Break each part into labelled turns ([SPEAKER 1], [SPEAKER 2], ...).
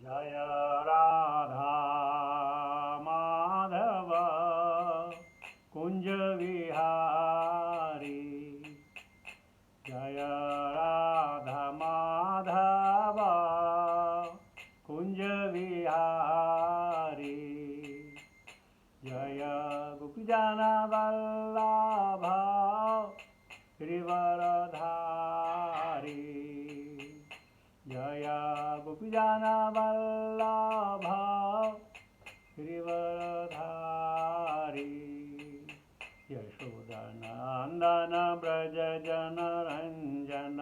[SPEAKER 1] जय राधा माधव कुंज विहारी। जय राधा माधव कुंज विहारी। जय गोपीजन वल्लभ गिरिवरधारी। जय गोपीजन वल्लभ गिरिवरधारी। यशोदनंदन ब्रज जन रंजन।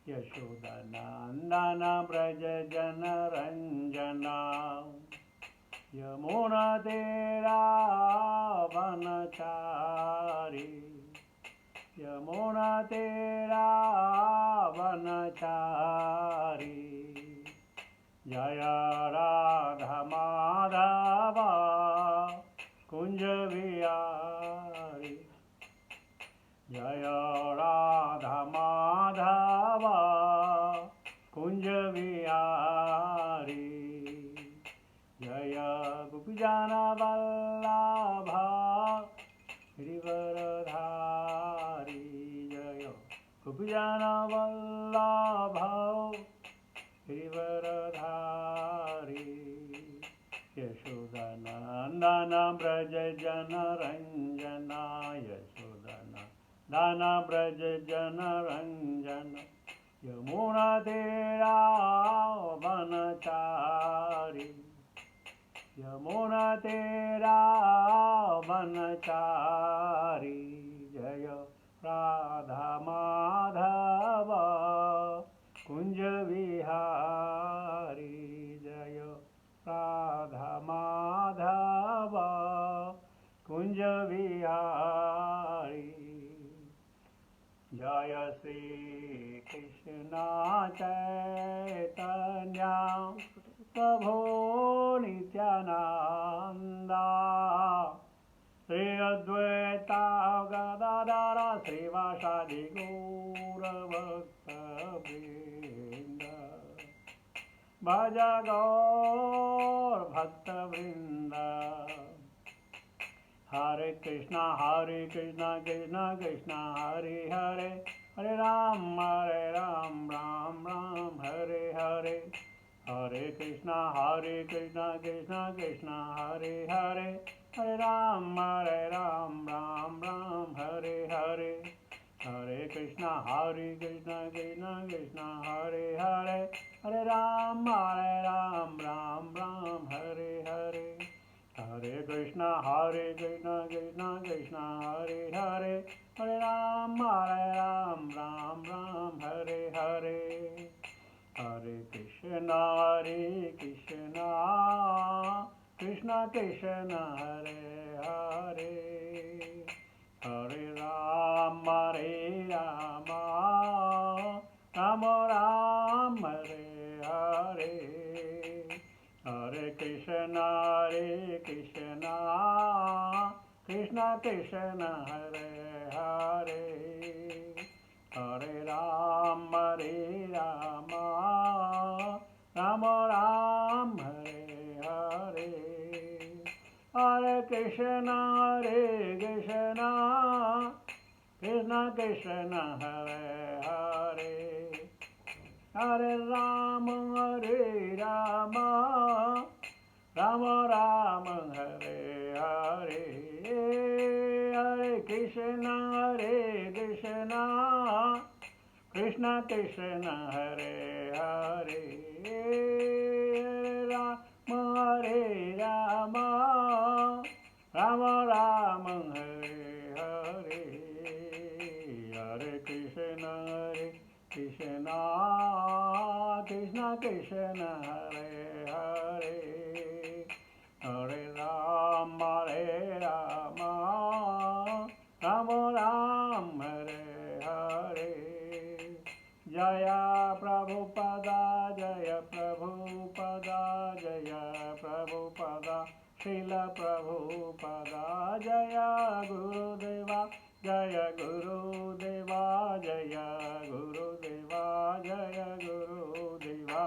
[SPEAKER 1] यशोदनंदन ब्रज जन रंजन। यमुना तेरा वनचारी। यमुना तेरा वनचारी। जय राधा माधव कुंज विहारी। जय राधा माधव कुंज विहारी। जय गोपीजन वल्लभ गिरिवरधारी। जय गोपीजन वल्लभ गिरिवरधारी। यशोदनंदन ब्रज जन रंजन। यशोदनंदन ब्रज जन रंजन। यमुना तेरा वनचारी। यमुना तेरा वनचारी। जय राधा माधव कुंज विहारी। जय राधा माधव कुंज विहारी। जय श्री कृष्ण चैतन्य प्रभो नित्यानंद। श्री अद्वैता गदाधर श्रीवासादि गौरभक्तवृंद। भज गौर भक्तवृंद। हरे कृष्णा कृष्णा कृष्णा हरे हरे। हरे राम राम राम हरे हरे। हरे कृष्णा कृष्णा कृष्णा हरे हरे। हरे राम राम राम हरे हरे। हरे कृष्णा कृष्णा कृष्णा हरे हरे। हरे राम राम हरे हरे। हरे कृष्णा कृष्णा कृष्णा हरे हरे। हरे राम राम हरे हरे। हरे कृष्णा कृष्णा कृष्णा हरे हरे। हरे राम राम राम हरे हरे। हरे कृष्णा कृष्णा कृष्णा हरे हरे। हरे राम राम राम हरे हरे। हरे कृष्णा कृष्णा कृष्णा हरे हरे। हरे राम राम राम हरे हरे। हरे कृष्णा कृष्णा कृष्णा हरे हरे। राम राम राम हरे हरे। हरे कृष्णा कृष्णा कृष्णा हरे हरे। हरे राम राम राम हरे हरे। जय प्रभुपदा जय प्रभुपदा जय प्रभुपदा श्रील प्रभुपदा। जय गुरुदेवा जय गुरुदेवा जय गुरुदेवा जय गुरुदेवा।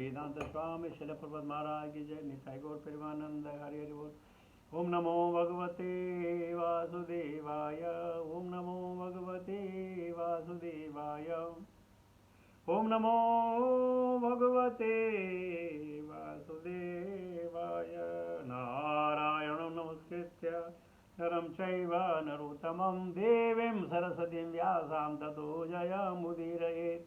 [SPEAKER 1] वेदांत स्वामी शिल प्रभुपाद महाराज की जय। निताई गौर प्रेमानंद हरि हरि बोल। ओम नमो भगवते वासुदेवाय। ओम नमो भगवते वासुदेवाय। ओम नमो भगवते वासुदेवाय। नारायणं नमस्कृत्य नरं चैव नरोत्तमं देवीं सरस्वतीं व्यासां ततो जयमुदीरयेत्।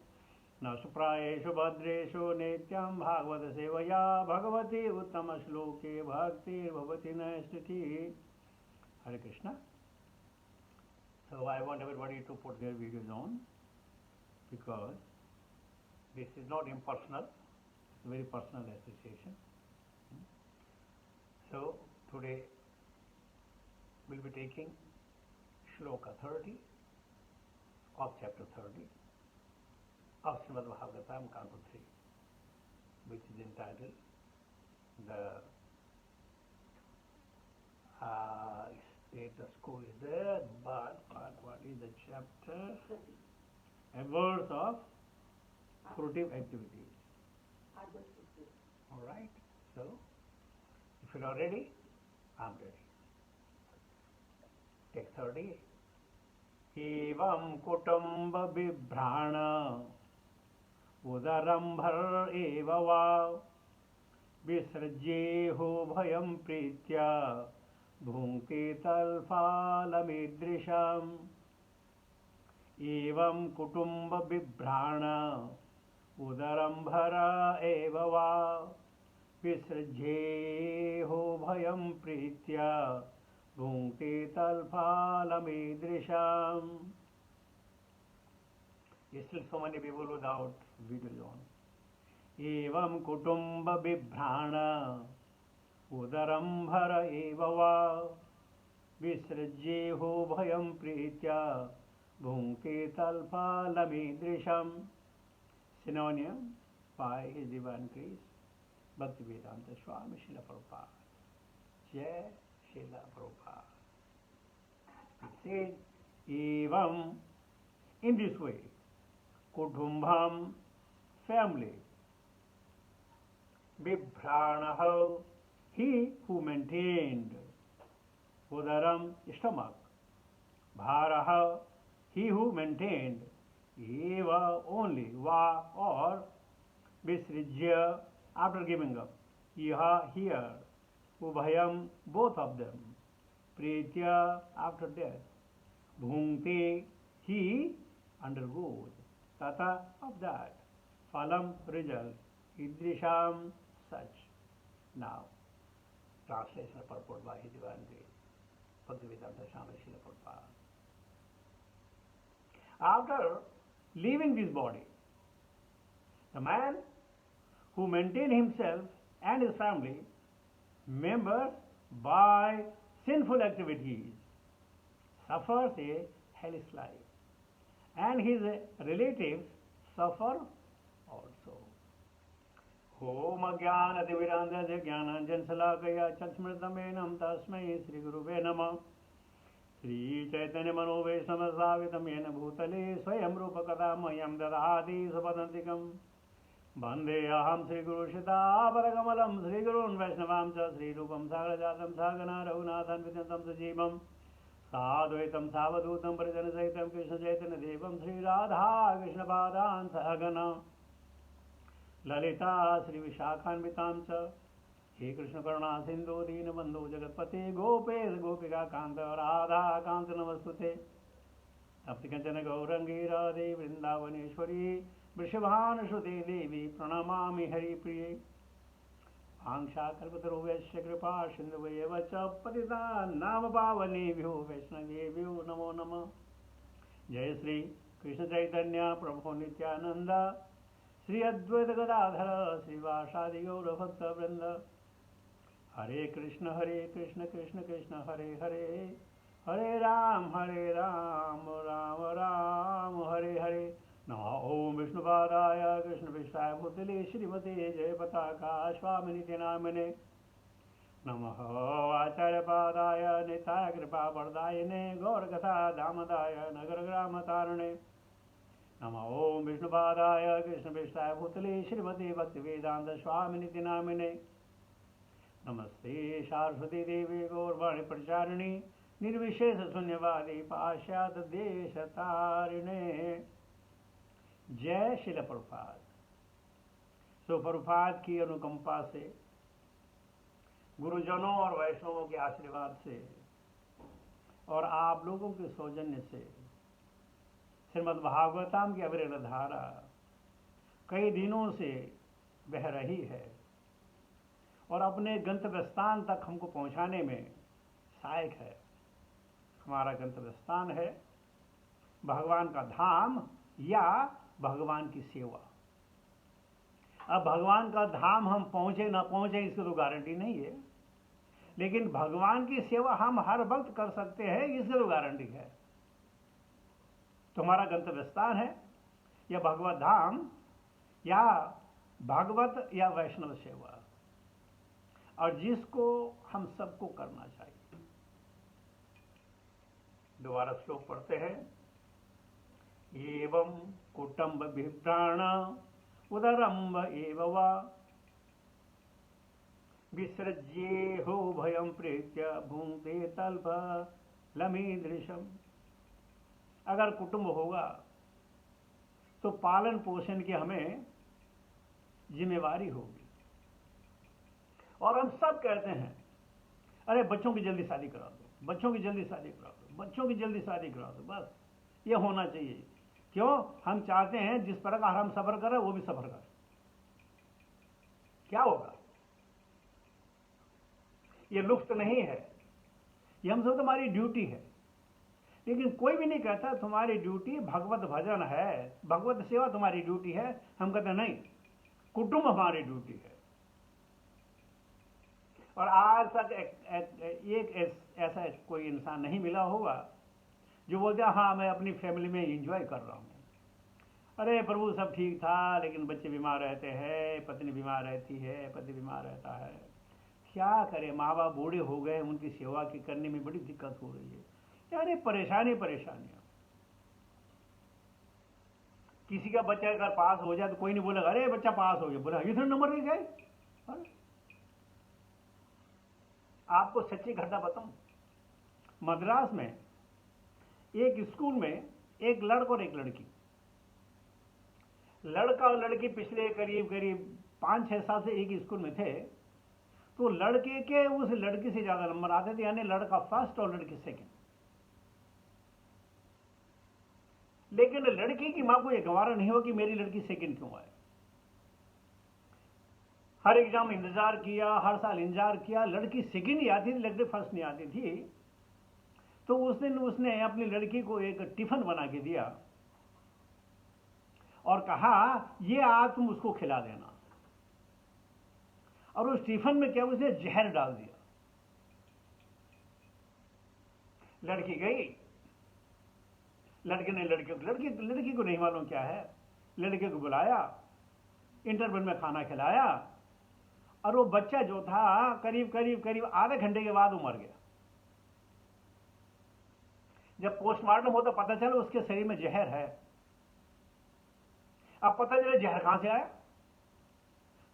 [SPEAKER 1] नष्टप्रायेषु भद्रेषु नित्यं भागवत सेवया भगवती उत्तम श्लोके भक्तिर्भवति नैष्ठिकी। Hare Krishna. So I want everybody to put their videos on, because this is not impersonal, it's a very personal association. So today we'll be taking shloka 30 of chapter 30 of Srimad Bhagavatam, Canto 3, which is entitled the status quo is there, but what is the chapter? A verse of fruitive activities. All right. So, if you are ready, I'm ready. Take 30. Evam kutumba bibhrana udarambhar eva va visrajyeho bhayam pritya bhunke talphalamidrisham. Evam kutumba bibhrana udarambhara eva va visrajyeho bhayam pritya bhunke talphalamidrisham. Still so many people without videos on. Evam kutumba bibhrana udarambhara eva va visrajyeho bhayam pritya bhunke talphalamidrisham. Synonym by His Divine Grace Bhaktivedanta Swami Srila Prabhupada. Jai Srila Prabhupada. It says, Evam, in this way, Kutumbham, family, Bibhranaha, he who maintained, Udaram, stomach, Bharaha, he who maintained, Eva, only, Va, or Visrijya, after giving up, Iha, here, Ubhayam, both of them, Pritya, after death, Bhunte, he undergoes, Tata, of that, Phalam, result, Idrisham, such. Now, translation of purport by His Divine Grace, Bhaktivedanta Swami Srila Prabhupada. After leaving this body, the man who maintained himself and his family members by sinful activities suffers a hellish life, and his relatives suffer also. Om Jnanatimirandasya Jnananjan Salakaya Chakshmritam Tasmai Sri Gurave Namah. Sri Chaitanya Manobesama Savitam Yena Bhutale Swayam Rupa Kadamayam Dadhati Sapadantikam. Bande Aham Sri Guru Shita Paragamalam Sri Gurun Vaishnavam Cha Sri Rupam Sagrajatam Sagana Raghunathan Vidyantam Sajimam Sadvaitam Savadutam Parijana Saitam Krishna Chaitanya Devam Sri Radha Krishna Padan Sahagana Lalita Sri Vishakhanvitam Cha. He Krishna Karuna Sindhu Dina Bandhu Jagatpati Gopes Gopika Kanta Radha Kanta Namastute Taptikanchana Gaurangi Radhe Vrindavaneshwari Vrishabhana Shruti Devi Pranamami Hari Priye Angsha Kalpataru Vaishya Kripa Sindhuvaya Vacha Patita Nama Pavani Vyo Vaishnavi Namo Nama. Jai Sri Krishna Chaitanya Prabhu Nityananda Sri Advaita Gadadhara Sri Vasadi Gaura Bhakta Vrinda. Hare Krishna Krishna Krishna Hare Hare Hare Ram Ram Ram Hare Hare. Namo Om Vishnupadaya Krishna Vishaya Bhutale Srimate Jaya Pataka Swamini Namane. Namaha Acharya Padaya Nitya Kripa Vardayane Gaur Gatha Damadaya Nagar Grama Tarane नमः ओम विष्णुपादाय कृष्णपृष्ठाय भूतले श्रीमते भक्तिवेदांत स्वामिनिति नामिने। नमस्ते सारस्वती देवी गौरवाणी प्रचारिणी निर्विशेष शून्यवादी पाश्चात्य देश तारिणे। जय शिल प्रभुपाद। सो प्रभुपाद की अनुकंपा से, गुरुजनों और वैष्णवों के आशीर्वाद से और आप लोगों के सौजन्य से श्रीमद् भागवतम की अविरल धारा कई दिनों से बह रही है और अपने गंतव्य स्थान तक हमको पहुंचाने में सहायक है। हमारा गंतव्य स्थान है भगवान का धाम या भगवान की सेवा। अब भगवान का धाम हम पहुंचे ना पहुंचे इसकी तो गारंटी नहीं है, लेकिन भगवान की सेवा हम हर वक्त कर सकते हैं इसकी तो गारंटी है। तुम्हारा गंतव्य स्थान है या भगवत धाम या भागवत या वैष्णव सेवा, और जिसको हम सबको करना चाहिए। दोबारा श्लोक पढ़ते हैं। एवं कुटुंब विभ्राण उदरंब एव वा विसृज्येहो भयं प्रीत्य भूंते तल्प लमीदृशम। अगर कुटुंब होगा तो पालन पोषण की हमें जिम्मेवारी होगी। और हम सब कहते हैं अरे बच्चों की जल्दी शादी करा दो, बच्चों की जल्दी शादी करा दो, बच्चों की जल्दी शादी करा दो, बस ये होना चाहिए। क्यों? हम चाहते हैं जिस प्रकार हम सफर करें वो भी सफर करे। क्या होगा? ये लुफ्त नहीं है, ये हम सब तुम्हारी ड्यूटी है। लेकिन कोई भी नहीं कहता तुम्हारी ड्यूटी भगवत भजन है, भगवत सेवा तुम्हारी ड्यूटी है। हम कहते नहीं, कुटुंब हमारी ड्यूटी है। और आज तक एक ऐसा कोई इंसान नहीं मिला होगा जो बोलते हाँ मैं अपनी फैमिली में एंजॉय कर रहा हूँ। अरे प्रभु सब ठीक था, लेकिन बच्चे बीमार रहते हैं, पत्नी बीमार रहती है, पति बीमार रहता है, क्या करें, माँ बाप बूढ़े हो गए, उनकी सेवा की करने में बड़ी दिक्कत हो रही है। अरे परेशानियां। किसी का बच्चा अगर पास हो जाए तो कोई नहीं बोलेगा अरे बच्चा पास हो गया, बोला इतने नंबर ले गए। आपको सच्ची घटना बताऊं, मद्रास में एक स्कूल में एक लड़का और एक लड़की, लड़का और लड़की पिछले करीब 5-6 साल से एक ही स्कूल में थे। तो लड़के के उस लड़की से ज्यादा नंबर आते थे, यानी लड़का फर्स्ट और लड़की सेकंड। लेकिन लड़की की मां को यह गवारा नहीं हो कि मेरी लड़की सेकंड क्यों आए। हर एग्जाम इंतजार किया, हर साल इंतजार किया, लड़की सेकंड ही आती थी, लड़की फर्स्ट नहीं आती थी। तो उस दिन उसने अपनी लड़की को एक टिफिन बना के दिया और कहा ये आज तुम उसको खिला देना। और उस टिफिन में क्या उसने जहर डाल दिया। लड़की गई, लड़के ने लड़की को नहीं मालूम क्या है, लड़के को बुलाया, इंटरवल में खाना खिलाया, और वो बच्चा जो था करीब आधे घंटे के बाद वो मर गया। जब पोस्टमार्टम हो तो पता चला उसके शरीर में जहर है। अब पता चला जहर कहां से आया।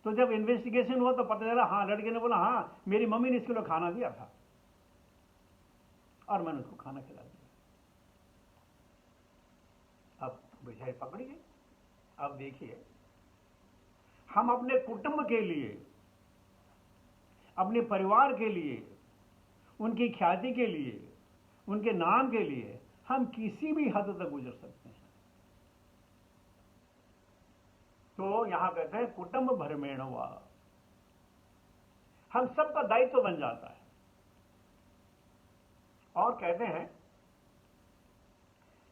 [SPEAKER 1] तो जब इन्वेस्टिगेशन हुआ तो पता चला हाँ, लड़के ने बोला हाँ मेरी मम्मी ने इसके लिए खाना दिया था और मैंने उसको खाना खिला दिया। अब बेचारी पकड़ी गई। अब देखिए, हम अपने कुटुंब के लिए, अपने परिवार के लिए, उनकी ख्याति के लिए, उनके नाम के लिए हम किसी भी हद तक गुजर सकते हैं। तो यहां कहते हैं कुटुंब भरमेण वा, हम सबका दायित्व बन जाता है। और कहते हैं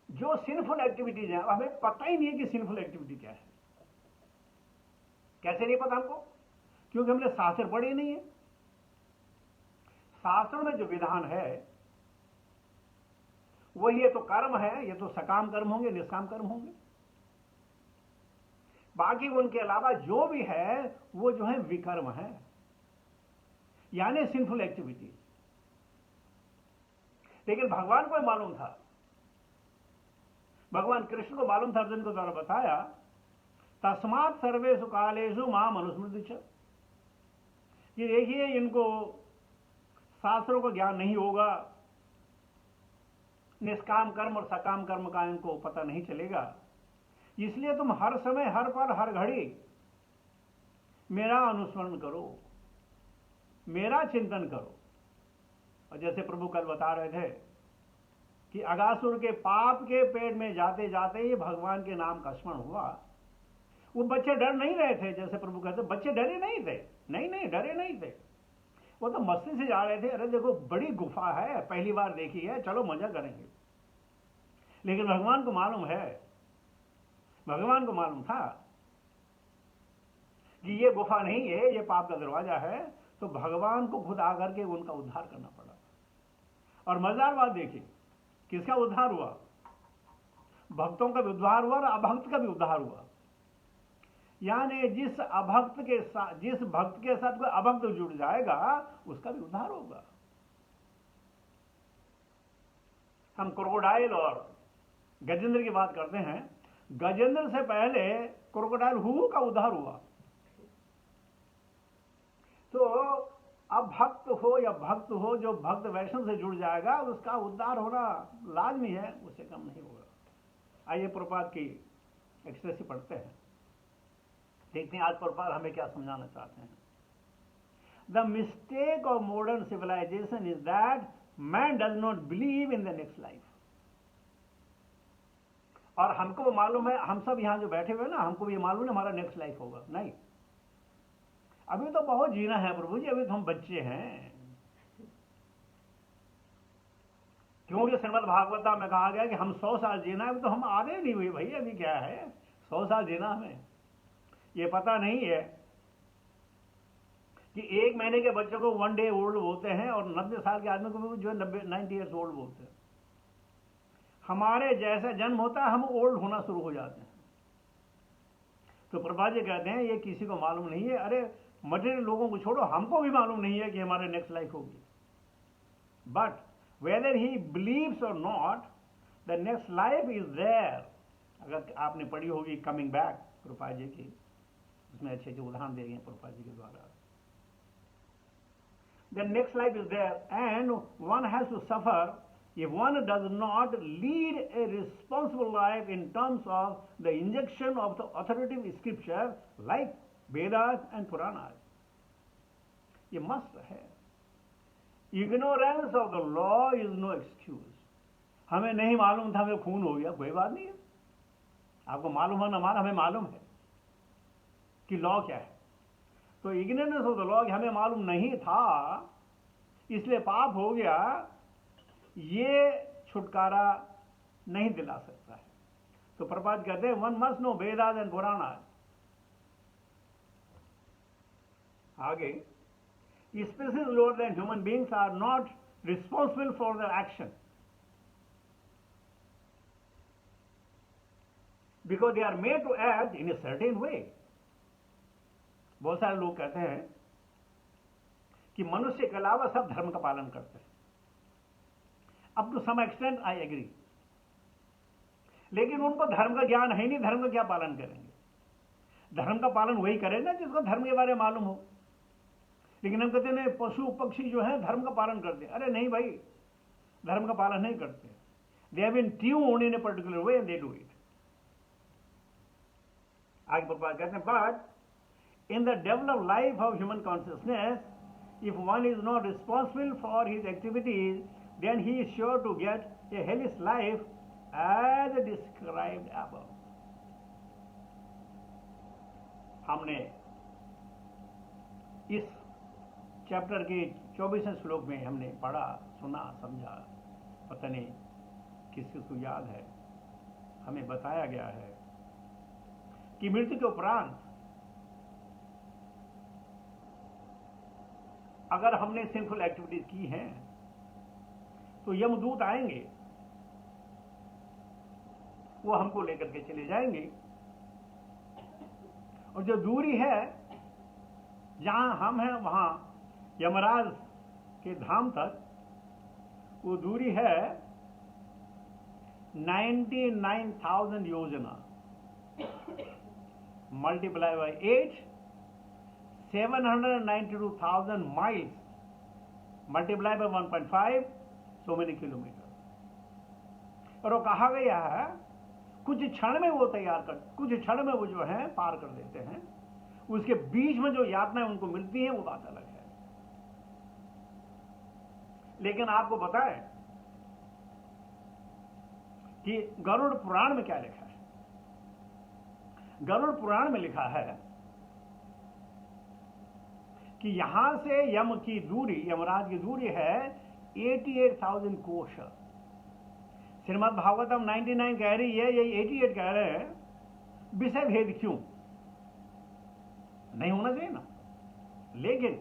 [SPEAKER 1] जो सिंफुल एक्टिविटीज हैं, हमें पता ही नहीं है कि सिंफुल एक्टिविटी क्या है। कैसे नहीं पता हमको? क्योंकि हमने शास्त्र पढ़े नहीं है। शास्त्र में जो विधान है वही ये तो कर्म है, ये तो सकाम कर्म होंगे, निष्काम कर्म होंगे। बाकी उनके अलावा जो भी है वो जो है विकर्म है, यानी सिंफुल एक्टिविटी। लेकिन भगवान को मालूम था भगवान कृष्ण को मालूम था, अर्जुन को द्वारा बताया, तस्मात् सर्वेषु कालेषु माम अनुस्मृति च, कि देखिए इनको शास्त्रों का ज्ञान नहीं होगा, निष्काम कर्म और सकाम कर्म का इनको पता नहीं चलेगा, इसलिए तुम हर समय, हर पल, हर घड़ी मेरा अनुस्मरण करो, मेरा चिंतन करो। और जैसे प्रभु कल बता रहे थे कि अगासुर के पाप के पेट में जाते जाते ही भगवान के नाम का स्मरण हुआ। वो बच्चे डर नहीं रहे थे, जैसे प्रभु कहते बच्चे डरे नहीं थे, नहीं डरे नहीं थे, वो तो मस्ती से जा रहे थे, अरे देखो बड़ी गुफा है, पहली बार देखी है, चलो मजा करेंगे। लेकिन भगवान को मालूम है, भगवान को मालूम था कि ये गुफा नहीं है, ये पाप का दरवाजा है, तो भगवान को खुद आकर के उनका उद्धार करना पड़ा। और मजेदार बात देखिए, किसका उद्धार हुआ? भक्तों का भी उद्धार हुआ और अभक्त का भी उद्धार हुआ। यानी जिस भक्त के साथ कोई अभक्त जुड़ जाएगा उसका भी उद्धार होगा। हम क्रोकोडाइल और गजेंद्र की बात करते हैं, गजेंद्र से पहले क्रोकोडाइल हु का उद्धार हुआ। तो अब भक्त हो या भक्त हो, जो भक्त वैष्णव से जुड़ जाएगा उसका उद्धार होना लाजमी है, उससे कम नहीं होगा। आइए प्रभुपाद की एक्सप्रेसी पढ़ते हैं, देखते हैं आज प्रभुपाद हमें क्या समझाना चाहते हैं। The mistake of modern civilization is that man does not believe in the next life. और हमको मालूम है, हम सब यहां जो बैठे हुए ना, हमको भी मालूम है हमारा नेक्स्ट लाइफ होगा। नहीं, अभी तो बहुत जीना है प्रभु जी, अभी तो हम बच्चे हैं। क्योंकि श्रीमद् भागवत में कहा गया कि हम 100 साल जीना है, अभी तो हम आधे नहीं हुए भाई, अभी क्या है 100 साल जीना हमें। ये पता नहीं है कि 1 महीने के बच्चों को 1 डे ओल्ड बोलते हैं और 90 साल के आदमी को जो 90 ईयर्स ओल्ड बोलते हैं। हमारे जैसा जन्म होता है हम ओल्ड होना शुरू हो जाते हैं। तो प्रभा जी कहते हैं ये किसी को मालूम नहीं है। अरे मटेरियल लोगों को छोड़ो, हमको भी मालूम नहीं है कि हमारे नेक्स्ट लाइफ होगी। बट वेदर ही बिलीव्स और not, the next life is there. अगर आपने पढ़ी होगी कमिंग बैक प्रभा जी की, उसमें अच्छे अच्छे उदाहरण दिए गए प्रभा जी के द्वारा। The next life is there and one has to suffer if one does not lead a responsible life in terms of the injection of the authoritative scripture like Vedas and Puranas. ये must है। Ignorance of the law is no excuse. हमें नहीं मालूम था, हमें खून हो गया, कोई बात नहीं है। आपको मालूम हो ना मालूम, हमें मालूम है कि लॉ क्या है। तो इग्नोरेंस ऑफ द लॉ हमें मालूम नहीं था, इसलिए पाप हो गया, ये छुटकारा नहीं दिला सकता है। तो प्रभुपाद कहते हैं one must know Vedas and Puranas. आगे, species lower than human beings are not responsible for their action because they are made to act in a certain way. बहुत सारे लोग कहते हैं कि मनुष्य के अलावा सब धर्म का पालन करते हैं। Up to some extent I agree, लेकिन उनको धर्म का ज्ञान है नहीं, धर्म का क्या पालन करेंगे? धर्म का पालन वही करे ना जिसको धर्म के बारे में मालूम हो। लेकिन हम कहते हैं पशु पक्षी जो है धर्म का पालन करते। अरे नहीं भाई, धर्म का पालन नहीं करते। They have been tuned in a particular way and they do it. आगे प्रभुपाद कहते हैं but in the developed life of human consciousness, if one is not responsible for his activities, then he is sure to get a hellish life as described above. हमने इस chapter के 24वें श्लोक में हमने पढ़ा, सुना, समझा, पता नहीं किस किस को याद है, हमें बताया गया है कि मृत्यु के उपरांत अगर हमने सिंफुल एक्टिविटीज की हैं तो यमदूत आएंगे, वो हमको लेकर के चले जाएंगे। और जो दूरी है जहां हम हैं वहां यमराज के धाम तक, वो दूरी है 99,000 yojana. Multiply by 8, 792,000 miles. Multiply by 1.5, so many kilometers. और वो कहा गया है कुछ क्षण में वो तैयार कर, कुछ क्षण में वो जो है पार कर देते हैं. उसके बीच में जो यातनाएं उनको मिलती हैं वो बात अलग है. लेकिन आपको पता है कि गरुड़ पुराण में क्या लिखा है? गरुड़ पुराण में लिखा है कि यहां से यम की दूरी, यमराज की दूरी है 88,000 कोश. श्रीमद् भागवतम 99 कह रही है, ये 88 कह रहे हैं. विषय भेद क्यों? नहीं होना चाहिए ना. लेकिन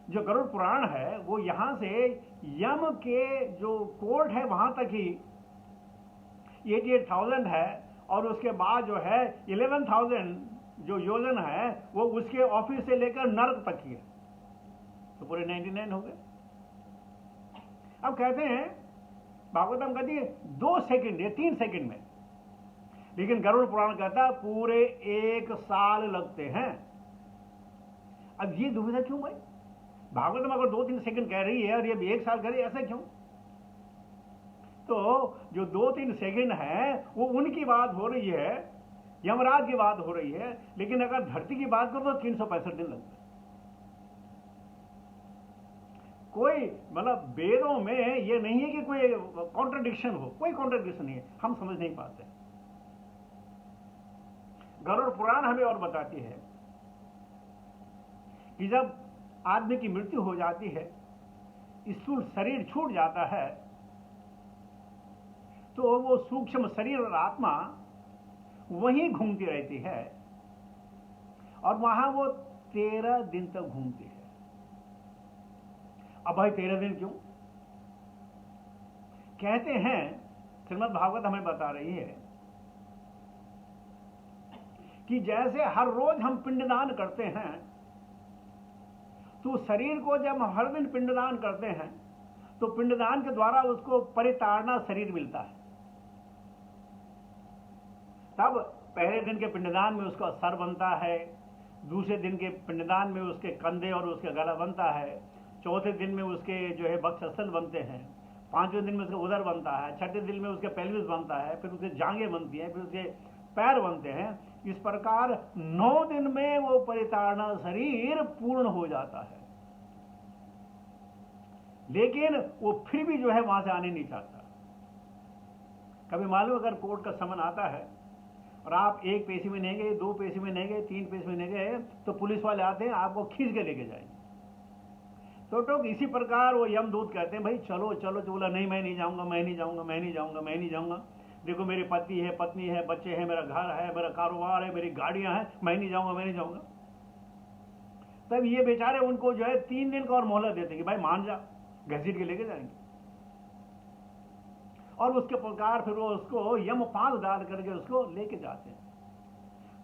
[SPEAKER 1] जो गरुड़ पुराण है वो यहां से यम के जो कोर्ट है वहां तक ही 88,000 है, और उसके बाद जो है 11,000 जो योजन है वो उसके ऑफिस से लेकर नर्क तक ही है. तो पूरे 99 हो गए. अब कहते हैं भागवतम कहती है 2 सेकंड या 3 सेकंड में, लेकिन गरुड़ पुराण कहता है पूरे 1 साल लगते हैं. अब ये दुविधा क्यों भाई? भागवतम अगर 2-3 सेकंड कह रही है और ये भी 1 साल कह रही है, ऐसा क्यों? तो जो 2-3 सेकंड है वो उनकी बात हो रही है, यमराज की बात हो रही है. लेकिन अगर धरती की बात करो तो 365 दिन लगते हैं. कोई मतलब वेदों में ये नहीं है कि कोई कॉन्ट्रडिक्शन हो, कोई कॉन्ट्रडिक्शन नहीं है. हम समझ नहीं पाते. गरुड़ पुराण हमें और बताती है कि जब आदमी की मृत्यु हो जाती है, स्थूल शरीर छूट जाता है, तो वो सूक्ष्म शरीर और आत्मा वहीं घूमती रहती है, और वहां वो 13 दिन तक घूमती है. अब भाई 13 दिन क्यों? कहते हैं, श्रीमद् भागवत हमें बता रही है कि जैसे हर रोज हम पिंडदान करते हैं, तो शरीर को जब हम हर दिन पिंडदान करते हैं तो पिंडदान के द्वारा उसको परिताड़ना शरीर मिलता है. तब पहले दिन के पिंडदान में उसका सर बनता है, दूसरे दिन के पिंडदान में उसके कंधे और उसका गला बनता है, चौथे दिन में उसके जो है वक्षस्थल बनते हैं, पांचवें दिन में उसका उदर बनता है, छठे दिन में उसके पेल्विस बनता है, फिर उसके जांघें बनती हैं, फिर उसके पैर बनते हैं. इस प्रकार 9 दिन में वो परिताड़ना शरीर पूर्ण हो जाता है. लेकिन वो फिर भी जो है वहां से आने नहीं चाहता. कभी मालूम अगर कोर्ट का समन आता है और आप 1 पेशी में नहीं गए, 2 पेशी में नहीं गए, 3 पेशी में नहीं गए, तो पुलिस वाले आते हैं, आपको खींच के लेके जाएंगे. तो इसी प्रकार वो यमदूत कहते हैं भाई चलो चलो. तो बोला नहीं, मैं नहीं जाऊंगा, मैं नहीं जाऊंगा, मैं नहीं जाऊंगा, मैं नहीं जाऊंगा. देखो मेरे पति है, पत्नी है, बच्चे हैं, मेरा घर है, मेरा कारोबार है, मेरी गाड़ियां हैं, मैं नहीं जाऊंगा, मैं नहीं जाऊंगा. तब ये बेचारे उनको जो है 3 दिन का और मोहलत देते हैं कि भाई मान जा, घसीट के लेके जाएंगे. और उसके प्रकार फिर वो उसको यम पास डाल करके उसको लेके जाते हैं.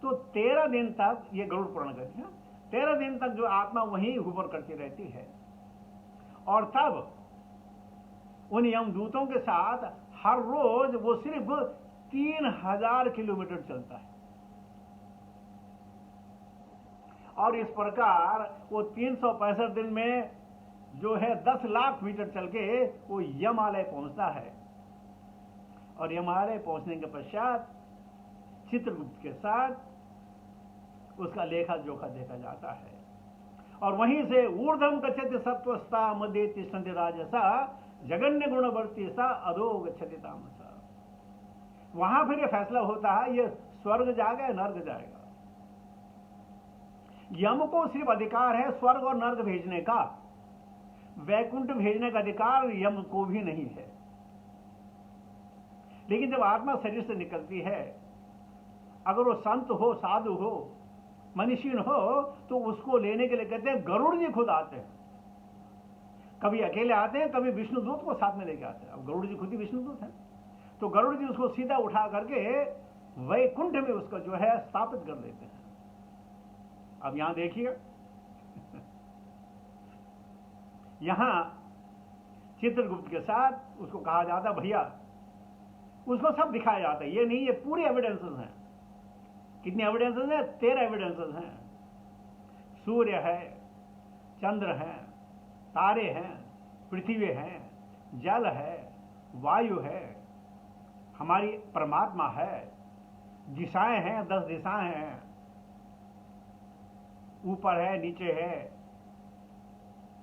[SPEAKER 1] तो 13 दिन तक ये गरुड़ पुराण कहते हैं, 13 दिन तक जो आत्मा वहीं हुबर करती रहती है. और तब उन यमदूतों के साथ हर रोज वो सिर्फ 3000 किलोमीटर चलता है. और इस प्रकार वो 365 दिन में जो है 10 लाख मीटर चल के वो यमालय पहुंचता है. और यमालय पहुंचने के पश्चात चित्रगुप्त के साथ उसका लेखा जोखा देखा जाता है. और वहीं से ऊर्ध्वम गच्छति सत्वस्ता मध्य तिष्ठन्ति राजसा जगन्य गुणवर्ती सा अधो गच्छति तामसा. वहां फिर ये फैसला होता है ये स्वर्ग जाएगा या नर्क जाएगा. यम को सिर्फ अधिकार है स्वर्ग और नर्क भेजने का, वैकुंठ भेजने का अधिकार यम को भी नहीं है. लेकिन जब आत्मा शरीर से निकलती है, अगर वो संत हो, साधु हो, मनीषीन हो, तो उसको लेने के लिए कहते हैं गरुड़ जी खुद आते हैं. कभी अकेले आते हैं, कभी विष्णुदूत को साथ में लेके आते हैं. अब गरुड़ जी खुद ही विष्णुदूत हैं, तो गरुड़ जी उसको सीधा उठा करके वैकुंठ में उसको जो है स्थापित कर देते हैं. अब यहां देखिए, यहां चित्रगुप्त के साथ उसको कहा जाता भैया उसको सब दिखाया जाता है। ये नहीं, ये पूरे एविडेंसेस हैं। कितने एविडेंसेस हैं? 13 एविडेंसेस हैं। सूर्य है, चंद्र है, तारे हैं, पृथ्वी है, जल है, वायु है, हमारी परमात्मा है, दिशाएं हैं, 10 दिशाएं हैं, ऊपर है, नीचे है,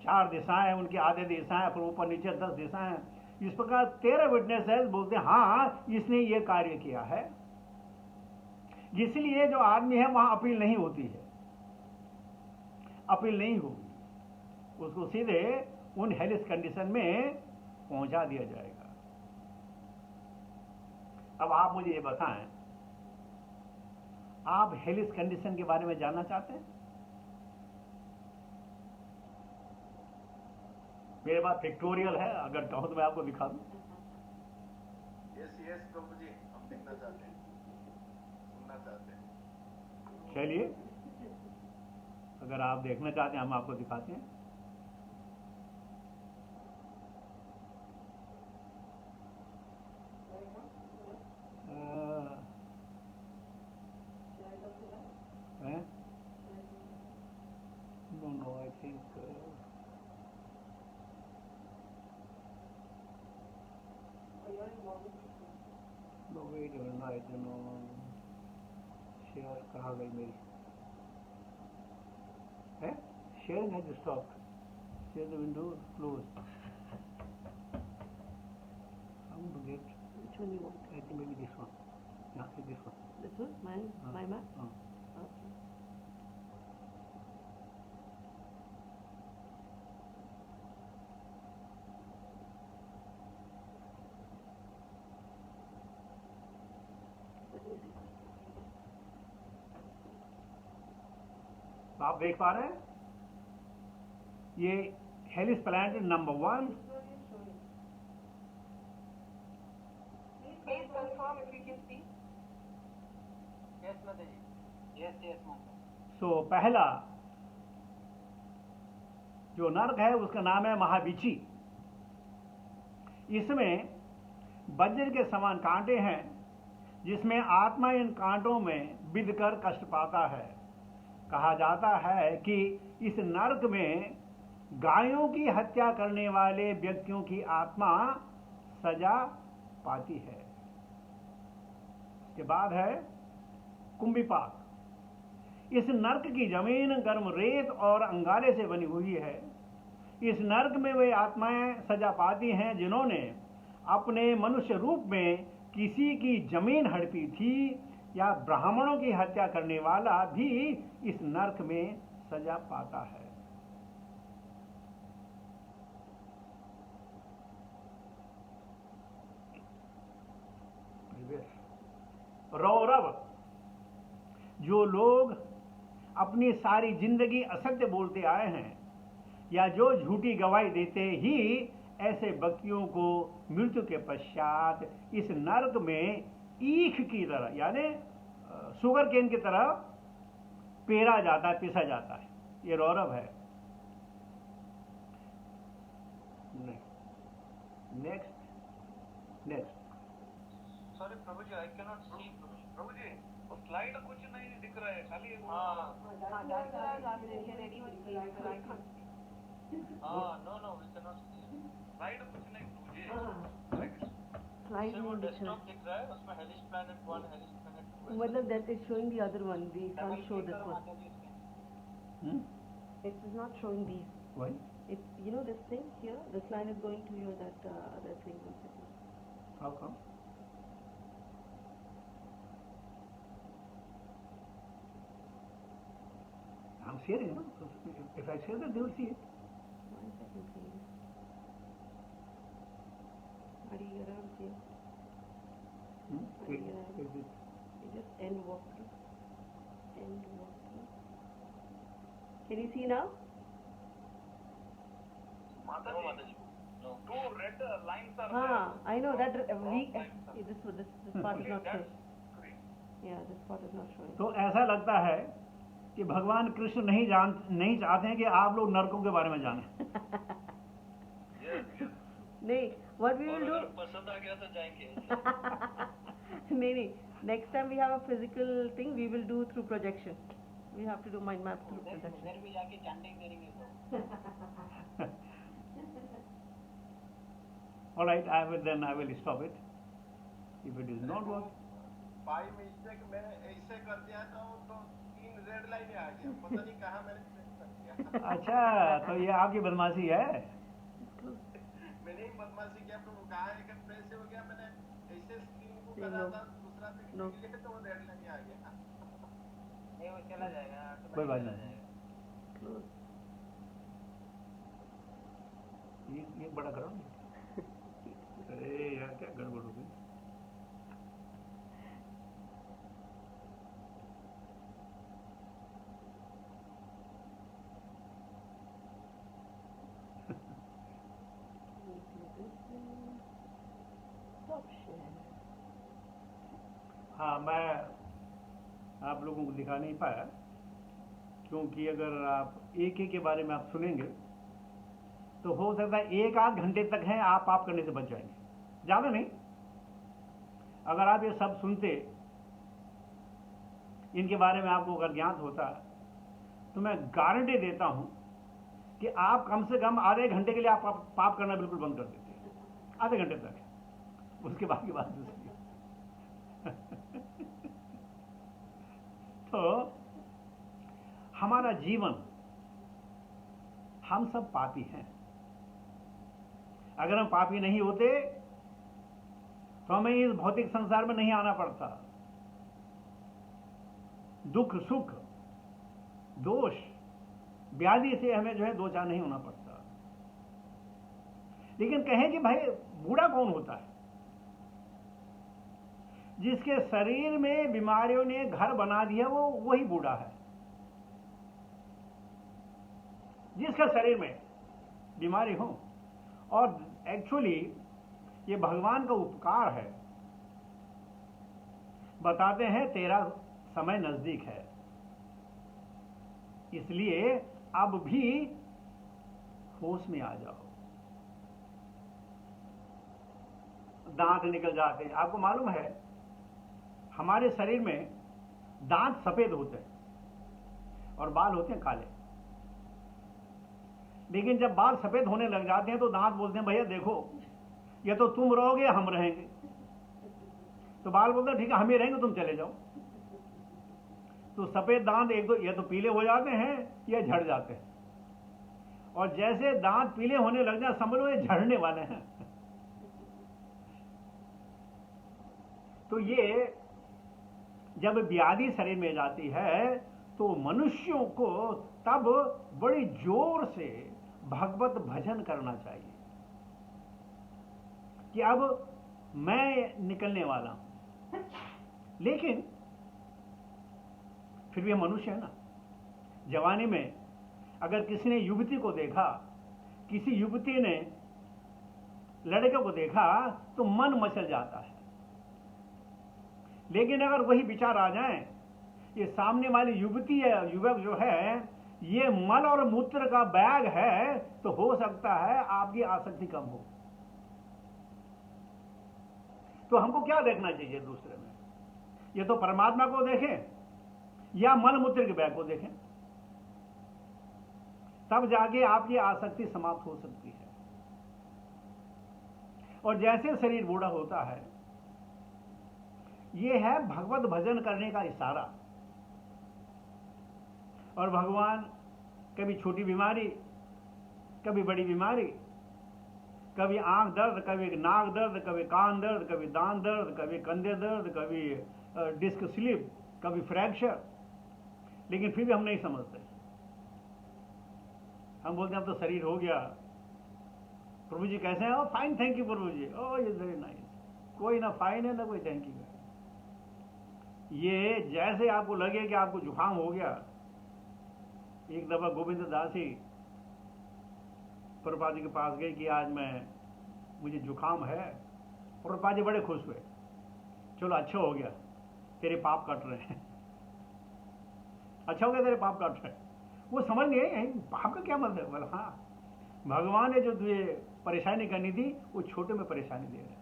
[SPEAKER 1] 4 दिशाएं हैं, उनकी आधे दिशाएं, फिर ऊपर नीचे 10 दिशाएं हैं। इस प्रकार 13 विटनेसेस बोलते हैं हाँ इसने ये कार्य किया है। इसलिए जो आदमी है वहां अपील नहीं होती है, अपील नहीं होगी, उसको सीधे उन हेलिस कंडीशन में पहुंचा दिया जाएगा। अब आप मुझे ये बताएं, आप हेलिस कंडीशन के बारे में जानना चाहते हैं? मेरे पास पिक्टोरियल है, अगर कहूं तो मैं आपको दिखा दूं।
[SPEAKER 2] यस प्रभु जी, हम देखना चाहते हैं, सुनना चाहते हैं।
[SPEAKER 1] चलिए, अगर आप देखना चाहते हैं हम आपको दिखाते हैं। No, I think no, wait a minute, I don't know, share कहाँ गई मेरी है? Sharing has stopped, share the window close. How to get?
[SPEAKER 3] Which one you want?
[SPEAKER 1] I think maybe this one. Yeah, this one.
[SPEAKER 3] This one? Mine? My map? Okay.
[SPEAKER 1] आप देख पा रहे हैं ये हेलिस planet number 1।
[SPEAKER 4] Please confirm if you can see.
[SPEAKER 5] Yes, Mataji. Yes, Mataji.
[SPEAKER 1] सो पहला जो नर्क है उसका नाम है महाबीची। इसमें वज्र के समान कांटे हैं, जिसमें आत्मा इन कांटों में बिधकर कष्ट पाता है। कहा जाता है कि इस नरक में गायों की हत्या करने वाले व्यक्तियों की आत्मा सजा पाती है। इसके बाद है कुंभीपाक। इस नरक की जमीन गर्म रेत और अंगारे से बनी हुई है। इस नरक में वे आत्माएं सजा पाती हैं जिन्होंने अपने मनुष्य रूप में किसी की जमीन हड़पी थी, या ब्राह्मणों की हत्या करने वाला भी इस नरक में सजा पाता है। रौरव, जो लोग अपनी सारी जिंदगी असत्य बोलते आए हैं या जो झूठी गवाही देते ही ऐसे व्यक्तियों को मृत्यु के पश्चात इस नरक में ईख की तरह यानी शुगर केन की तरह पेरा जाता है, पिसा जाता है। ये रौरव है। Next
[SPEAKER 5] Sorry, Prabhuji, I cannot see.
[SPEAKER 2] प्रभु जी, वो स्लाइड कुछ नहीं दिख रहा है, खाली वो
[SPEAKER 5] No, we cannot see.
[SPEAKER 2] Slide कुछ नहीं प्रभु जी।
[SPEAKER 3] Slide
[SPEAKER 5] सिर्फ वो
[SPEAKER 3] नहीं दिख रहा
[SPEAKER 5] डेस्कटॉप दिख रहा है, उसमें हेलिस प्लैनेट 1, हेलिस प्लैनेट 2
[SPEAKER 3] है। मतलब that is showing the other one. We can't show this one. It is not showing these.
[SPEAKER 1] Why?
[SPEAKER 3] It, you know this thing here? This line is going to your that other thing. One second.
[SPEAKER 1] How come? I'm sharing, no? So if I share that, they will see it.
[SPEAKER 3] 1 second, please. Are you around here?
[SPEAKER 1] Take this.
[SPEAKER 3] You just end walk through. End walk through. Can you see now?
[SPEAKER 2] माता जी,
[SPEAKER 5] No.
[SPEAKER 2] 2 red lines are
[SPEAKER 3] हाँ, I know that we.
[SPEAKER 2] lines are
[SPEAKER 3] This part is not showing.
[SPEAKER 2] that's great.
[SPEAKER 3] Yeah, this part is not showing.
[SPEAKER 1] तो ऐसा लगता है कि भगवान कृष्ण नहीं चाहते हैं कि आप लोग नरकों के बारे में जानें।
[SPEAKER 2] Yes.
[SPEAKER 3] नहीं, What we
[SPEAKER 5] और
[SPEAKER 3] will
[SPEAKER 5] अगर
[SPEAKER 3] do?
[SPEAKER 5] पसंद आ गया तो जाएंगे
[SPEAKER 3] नहीं, next time we have a physical thing, we will do through projection. We have to do mind map through projection.
[SPEAKER 5] उधर भी जाके चैंटिंग करेंगे तो
[SPEAKER 1] All right, I will stop it. If it is not work,
[SPEAKER 2] by mistake मैंने ऐसे कर दिया तो 3 रेड लाइनें आ गया, पता नहीं कहाँ मैंने प्रेस कर दिया।
[SPEAKER 1] अच्छा, तो ये आपकी बदमाशी है।
[SPEAKER 2] मैंने ही बदमाशी किया, तो कहाँ एक प्रेस हो गया, मैंने ऐसे स्क्रीन को कर रहा था दूसरा पे
[SPEAKER 3] No.
[SPEAKER 2] क्लिक किया तो वो रेड लाइन आ गया।
[SPEAKER 5] नहीं वो चला जाएगा
[SPEAKER 1] कोई बात
[SPEAKER 5] चला
[SPEAKER 1] नहीं।
[SPEAKER 5] जाएगा।
[SPEAKER 3] Close.
[SPEAKER 1] ये बड़ा करो ना। अरे यार क्या गड़बड़ हो गई।
[SPEAKER 3] Stop share.
[SPEAKER 1] हाँ, मैं आप लोगों को दिखा नहीं पाया क्योंकि अगर आप एक के बारे में आप सुनेंगे तो हो सकता है 1 आध घंटे तक है आप करने से बच जाएंगे, ज़्यादा नहीं। अगर आप ये सब सुनते, इनके बारे में आपको अगर ज्ञात होता तो मैं गारंटी देता हूं कि आप कम से कम आधे घंटे के लिए आप पाप करना बिल्कुल बंद कर देते, आधे घंटे तक। उसके बाद की बात दूसरी। तो हमारा जीवन, हम सब पापी हैं। अगर हम पापी नहीं होते तो हमें इस भौतिक संसार में नहीं आना पड़ता। दुख सुख दोष व्याधि से हमें जो है दो चार नहीं होना पड़ता। लेकिन कहें कि भाई बूढ़ा कौन होता है? जिसके शरीर में बीमारियों ने घर बना दिया वो वही बूढ़ा है। जिसका शरीर में बीमारी हो, और एक्चुअली ये भगवान का उपकार है। बताते हैं तेरा समय नजदीक है, इसलिए अब भी होश में आ जाओ। दांत निकल जाते हैं। आपको मालूम है हमारे शरीर में दांत सफेद होते हैं और बाल होते हैं काले। लेकिन जब बाल सफेद होने लग जाते हैं तो दांत बोलते हैं भैया देखो ये तो तुम रहोगे हम रहेंगे। तो बाल बोलते हैं ठीक है हम ही रहेंगे तुम चले जाओ। तो सफेद दांत एक दो ये तो पीले हो जाते हैं या झड़ जाते हैं, और जैसे दांत पीले होने लग जाए समझ लो ये झड़ने वाले हैं। तो ये जब व्याधि शरीर में जाती है तो मनुष्यों को तब बड़ी जोर से भगवत भजन करना चाहिए कि अब मैं निकलने वाला हूं। लेकिन फिर भी हम मनुष्य है ना। जवानी में अगर किसी ने युवती को देखा, किसी युवती ने लड़के को देखा तो मन मचल जाता है। लेकिन अगर वही विचार आ जाए ये सामने वाली युवती या युवक जो है ये मल और मूत्र का बैग है, तो हो सकता है आपकी आसक्ति कम हो। तो हमको क्या देखना चाहिए दूसरे में? ये तो परमात्मा को देखें या मल मूत्र के बैग को देखें, तब जाके आपकी आसक्ति समाप्त हो सकती है। और जैसे शरीर बूढ़ा होता है, यह है भगवत भजन करने का इशारा। और भगवान कभी छोटी बीमारी, कभी बड़ी बीमारी, कभी आंख दर्द, कभी नाक दर्द, कभी कान दर्द, कभी दांत दर्द, कभी कंधे दर्द, कभी डिस्क स्लिप, कभी फ्रैक्चर, लेकिन फिर भी हम नहीं समझते। हम बोलते हैं अब तो शरीर हो गया। प्रभु जी कैसे हैं? Fine thank you Prabhu ji. Oh is very nice. कोई ना फाइन है ना कोई थैंक यू है। ये जैसे आपको लगे कि आपको जुकाम हो गया। एक दफा गोविंद दासी प्रभुपाद जी के पास गए कि आज मुझे जुकाम है। प्रभुपाद जी बड़े खुश हुए, चलो अच्छा हो गया तेरे पाप कट रहे हैं। अच्छा हो गया तेरे पाप कट रहे हैं। वो समझ गए पाप का क्या मतलब है। बोला हाँ, भगवान ने जो तुझे परेशानी करनी थी वो छोटे में परेशानी दे रहे हैं।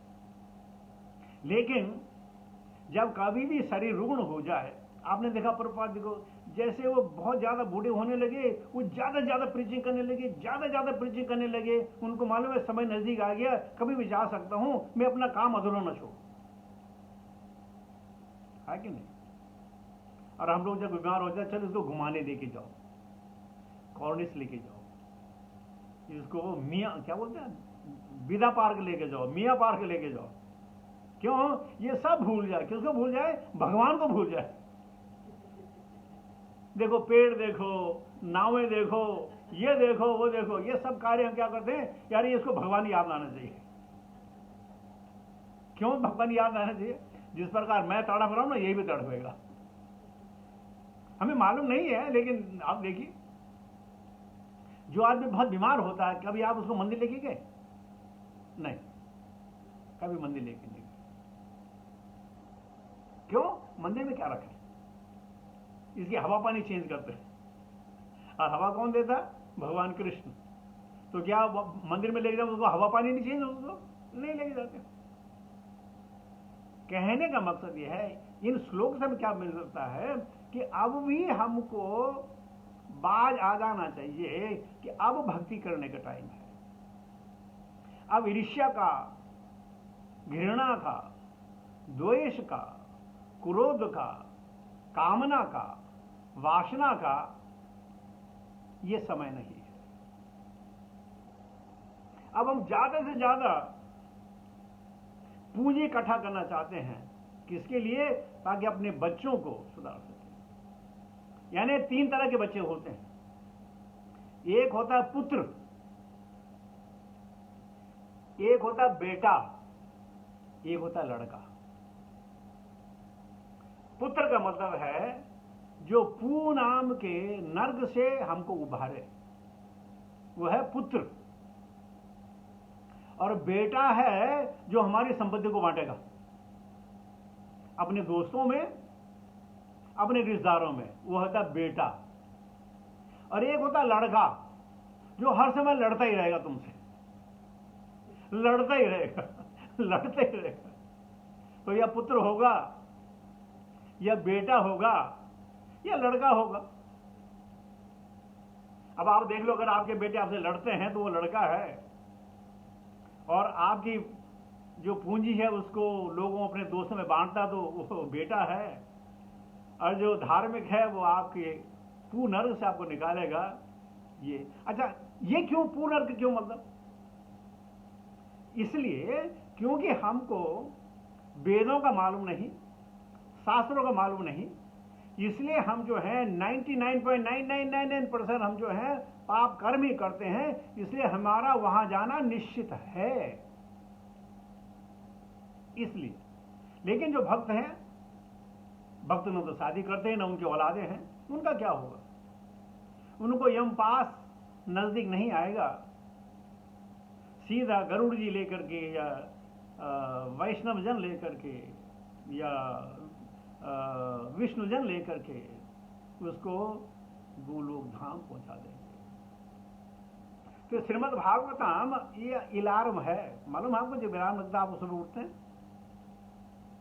[SPEAKER 1] लेकिन जब कभी भी शरीर रुग्ण हो जाए, आपने देखा प्रभुपाद देखो, जैसे वो बहुत ज्यादा बूढ़े होने लगे, वो ज्यादा प्रीचिंग करने लगे, ज्यादा प्रीचिंग करने लगे। उनको मालूम है समय नजदीक आ गया, कभी भी जा सकता हूं, मैं अपना काम अधूरा न छोड़ूं, है कि नहीं? और हम लोग जब बीमार हो जाए, चलो इसको घुमाने लेके जाओ, कॉर्निस लेके जाओ, इसको मियाँ क्या बोलते हैं, विदा पार्क लेके जाओ, मियाँ पार्क लेके जाओ। क्यों? ये सब भूल जाए। किसको भूल जाए? भगवान को भूल जाए। देखो पेड़ देखो, नावें देखो, ये देखो, वो देखो, ये सब कार्य हम क्या करते हैं, यार ये इसको भगवान याद लाना चाहिए। क्यों भगवान याद लाना चाहिए? जिस प्रकार मैं तड़प रहा हूं ना, यही भी तड़पेगा। हमें मालूम नहीं है, लेकिन आप देखिए, जो आदमी बहुत बीमार होता है, कभी आप उसको मंदिर लेके गए? नहीं, कभी मंदिर लेके नहीं गए। क्यों? मंदिर में क्या रखा है? इसकी हवा पानी चेंज करते हैं। और हवा कौन देता? भगवान कृष्ण। तो क्या मंदिर में लेके जाओ उसको हवा पानी नहीं चेंज होता? नहीं लेके जाते। कहने का मकसद यह है, इन श्लोक से हमें क्या मिलता है कि अब भी हमको बाज आ जाना चाहिए कि अब भक्ति करने का टाइम है। अब ईर्ष्या का, घृणा का, द्वेष का, क्रोध का, कामना का, वासना का ये समय नहीं है। अब हम ज्यादा से ज्यादा पूंजी इकट्ठा करना चाहते हैं। किसके लिए? ताकि अपने बच्चों को सुधार सके। यानी 3 तरह के बच्चे होते हैं। एक होता है पुत्र, एक होता है बेटा, एक होता है लड़का। पुत्र का मतलब है जो पू नाम के नर्क से हमको उभारे, वो है पुत्र। और बेटा है जो हमारी संपत्ति को बांटेगा, अपने दोस्तों में, अपने रिश्तेदारों में, वो होता है बेटा। और एक होता है लड़का, जो हर समय लड़ता ही रहेगा तुमसे, लड़ता ही रहेगा, लड़ता ही रहेगा। तो यह पुत्र होगा, या बेटा होगा, या लड़का होगा। अब आप देख लो, अगर आपके बेटे आपसे लड़ते हैं तो वो लड़का है, और आपकी जो पूंजी है उसको लोगों अपने दोस्तों में बांटता तो वो बेटा है। और जो धार्मिक है वो आपके पूनर्क से आपको निकालेगा। ये अच्छा, ये क्यों पूनर्क क्यों? मतलब इसलिए क्योंकि हमको वेदों का मालूम नहीं, शास्त्रों का मालूम नहीं, इसलिए हम जो है 99.9999% हम जो है पाप कर्म ही करते हैं। इसलिए हमारा वहां जाना निश्चित है। इसलिए लेकिन जो भक्त हैं, भक्त न तो शादी करते हैं, न उनके औलादे हैं, उनका क्या होगा? उनको यम पास नजदीक नहीं आएगा। सीधा गरुड़ जी लेकर के, या वैष्णव जन लेकर के, या विष्णु जन लेकर के उसको गोलोक धाम पहुंचा देंगे। तो श्रीमद् भागवतम ये अलार्म है। मालूम आपको, जब अलार्म लगता है आप उसमें उठते हैं,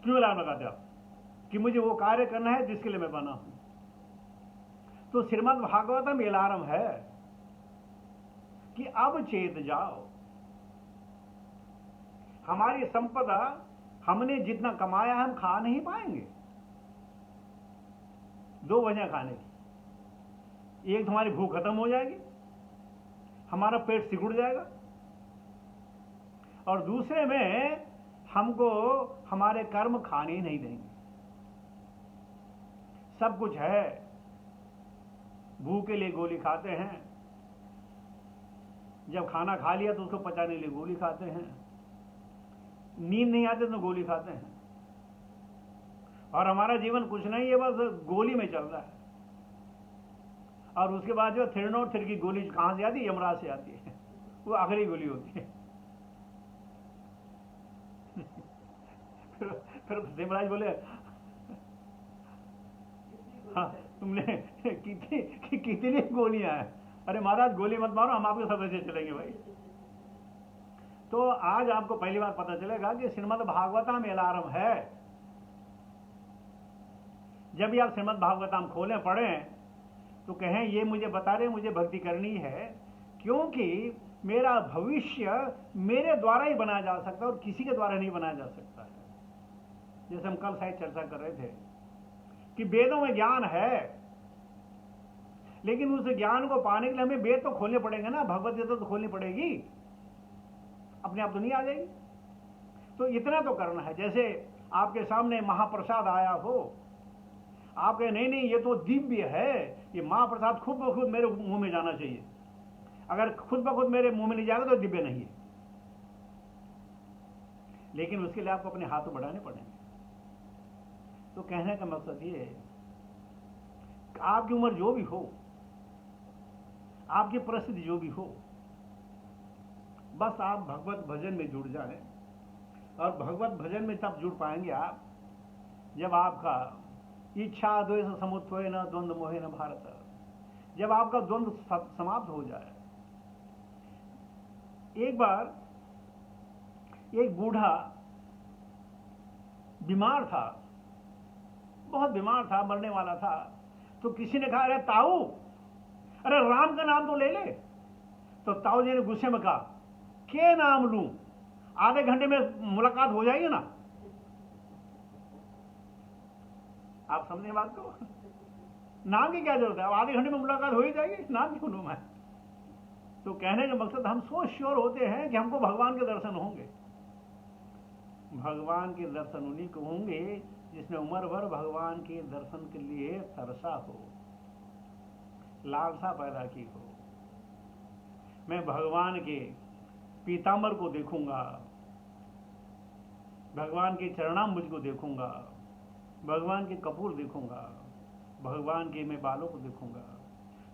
[SPEAKER 1] क्यों अलार्म लगाते आप? कि मुझे वो कार्य करना है जिसके लिए मैं बना हूं। तो श्रीमद् भागवतम अलार्म है कि अब चेत जाओ। हमारी संपदा, हमने जितना कमाया हम खा नहीं पाएंगे। 2 वजह खाने की। एक, तुम्हारी भूख खत्म हो जाएगी, हमारा पेट सिकुड़ जाएगा। और दूसरे में हमको हमारे कर्म खाने ही नहीं देंगे। सब कुछ है, भूख के लिए गोली खाते हैं, जब खाना खा लिया तो उसको पचाने के लिए गोली खाते हैं, नींद नहीं आते तो गोली खाते हैं। और हमारा जीवन कुछ नहीं है, बस गोली में चल रहा है। और उसके बाद जो 303 की गोली कहां से आती है? यमराज से आती है। वो आखिरी गोली होती है। फिर यमराज बोले, हाँ तुमने कितनी गोलियां हैं? अरे महाराज गोली मत मारो, हम आपके साथ ऐसे चलेंगे भाई। तो आज आपको पहली बार पता चलेगा कि श्रीमद् भागवतम अलार्म है। जब भी आप श्रीमद् भागवतम खोलें पढ़ें तो कहें ये मुझे बता रहे मुझे भक्ति करनी है, क्योंकि मेरा भविष्य मेरे द्वारा ही बनाया जा सकता है और किसी के द्वारा नहीं बनाया जा सकता है। जैसे हम कल शायद चर्चा कर रहे थे कि वेदों में ज्ञान है, लेकिन उस ज्ञान को पाने के लिए हमें वेद तो खोलने पड़ेंगे ना, भगवत गीता तो खोलनी पड़ेगी, अपने आप तो नहीं आ जाएगी। तो इतना तो करना है। जैसे आपके सामने महाप्रसाद आया हो, आप कहें नहीं नहीं ये तो दिव्य है, ये महाप्रसाद खुद ब खुद मेरे मुंह में जाना चाहिए। अगर खुद ब खुद मेरे मुंह में नहीं जाएगा तो दिव्य नहीं है। लेकिन उसके लिए आपको अपने हाथ तो बढ़ाने पड़ेंगे। तो कहने का मकसद ये है, आपकी उम्र जो भी हो, आपकी परिस्थिति जो भी हो, बस आप भगवत भजन में जुड़ जाएं। और भगवत भजन में तब जुड़ पाएंगे आप जब आपका इच्छा द्वेष समुत्थोय न द्वंद्व मोहे न भारत, जब आपका द्वंद्व समाप्त हो जाए। एक बार एक बूढ़ा बीमार था, बहुत बीमार था, मरने वाला था। तो किसी ने कहा, अरे ताऊ, अरे राम का नाम तो ले ले। तो ताऊ जी ने गुस्से में कहा, क्या नाम लूं, आधे घंटे में मुलाकात हो जाएगी ना। आप समझे बात को, नाम की क्या जरूरत है, आधे घंटे में मुलाकात हो ही जाएगी, नाम क्यों लूं मैं। तो कहने का मकसद, हम सो श्योर होते हैं कि हमको भगवान के दर्शन होंगे। भगवान के दर्शन उन्हीं को होंगे जिसने उम्र भर भगवान के दर्शन के लिए तरसा हो, लालसा पैदा की हो। मैं भगवान के पीतांबर को देखूंगा, भगवान के चरणाम्बुज को देखूंगा, भगवान के कपूर देखूंगा, भगवान के मैं बालों को देखूंगा,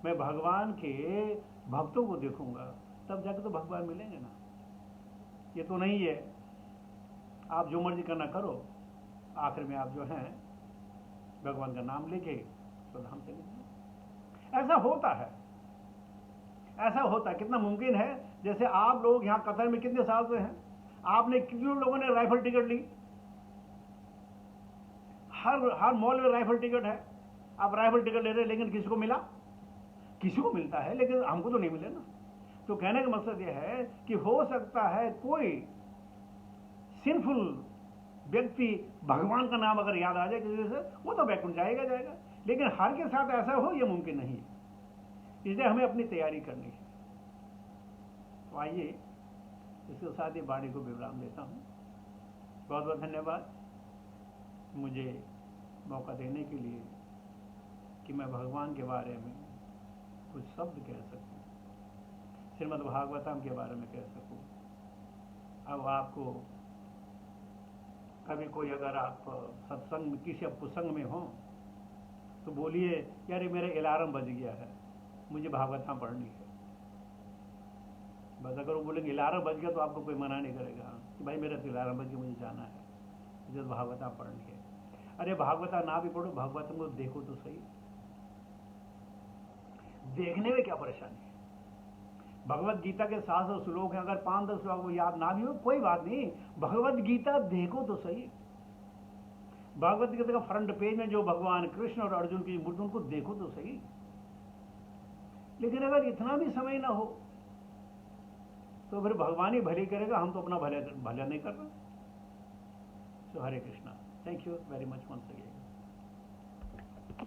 [SPEAKER 1] मैं भगवान के भक्तों को देखूंगा, तब जाकर तो भगवान मिलेंगे ना। ये तो नहीं है आप जो मर्जी करना करो, आखिर में आप जो हैं भगवान का नाम लेके स्वधाम चले जाए। ऐसा होता है, ऐसा होता है। कितना मुमकिन है। जैसे आप लोग यहाँ कतर में कितने साल से हैं, आपने कितने लोगों ने राइफल टिकट ली, हर मॉल में राइफल टिकट है, आप राइफल टिकट ले रहे हैं, लेकिन किसी को मिला, किसी को मिलता है, लेकिन हमको तो नहीं मिले ना। तो कहने का मकसद यह है कि हो सकता है कोई सिंफुल व्यक्ति भगवान का नाम अगर याद आ जाए किसी से, वो तो बैकुंठ जाएगा जाएगा, लेकिन हर के साथ ऐसा हो यह मुमकिन नहीं है। इसलिए हमें अपनी तैयारी करनी है। तो आइए इसके साथ ही वाणी को विराम देता हूँ। बहुत बहुत धन्यवाद मुझे मौका देने के लिए कि मैं भगवान के बारे में कुछ शब्द कह सकूं, श्रीमद् भागवतम के बारे में कह सकूं। अब आपको कभी कोई अगर आप सत्संग किसी पुसंग में हो तो बोलिए, यार ये मेरा अलार्म बज गया है, मुझे भागवतम पढ़नी है। बस अगर वो बोलेंगे अलार्म बज गया तो आपको कोई मना नहीं करेगा कि भाई मेरा तो अलार्म बज गया, मुझे जाना है, मुझे तो भागवतम पढ़नी है। अरे भागवतम ना भी पढ़ो, भागवतम को देखो तो सही। देखने में क्या परेशानी है। भगवत गीता के 700 श्लोक हैं, अगर 5-10 श्लोक को याद ना भी हो कोई बात नहीं, भगवत गीता देखो तो सही। भगवत गीता का फ्रंट पेज में जो भगवान कृष्ण और अर्जुन की मूर्ति, उनको देखो तो सही। लेकिन अगर इतना भी समय ना हो तो फिर भगवान ही भले करेगा, हम तो अपना भला नहीं कर रहे। So Hare Krishna, thank you very much once again.